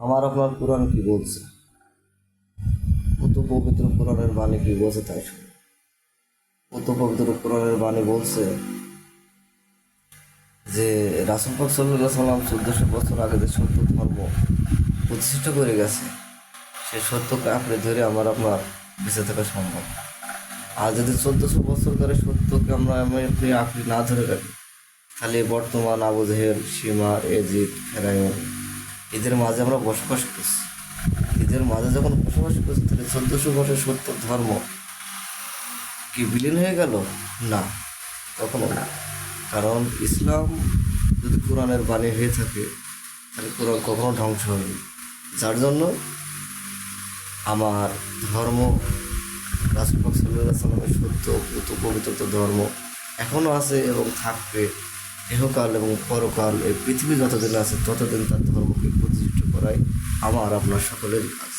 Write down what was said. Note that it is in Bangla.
আমার আপনার কোরআন কি বলছে, কত পবিত্র কোরআনের বাণী কি বলছে তাই শুনুন। কত পবিত্র কোরআনের বাণী বলছে যে রাসূল পাক সাল্লাল্লাহু সাল্লাম 1400 বছর আগে যে সত্য ধর্ম প্রতিষ্ঠা করে গেছে, সেই সত্যকে আপনি ধরে আমার আপনার বেঁচে থাকা সম্ভব। আর যদি 1400 বছর ধরে সত্যকে আপনি না ধরে রাখি, তাহলে বর্তমান আবু জেহেল, সীমা, এজিদ, ফেরাউন এদের মাঝে আমরা বসবাস করছি। এদের মাঝে যখন বসবাস করছি, তাহলে 1400 বছর সত্য ধর্ম কি বিলীন হয়ে গেল? না, কখনো না। কারণ ইসলাম যদি কোরআনের বাণী হয়ে থাকে, তাহলে কোরআন কখনো ধ্বংস হয়নি। যার জন্য আমার ধর্ম, রাসূল পাক সাল্লাল্লাহু আলাইহি সাল্লামের সত্য পবিত্র ধর্ম এখনও আছে এবং থাকবে। ইহকাল এবং পরকাল, এই পৃথিবী যতদিন আছে ততদিন তার ধর্মকে প্রতিষ্ঠিত করাই আমার আপনার সকলের কাজ।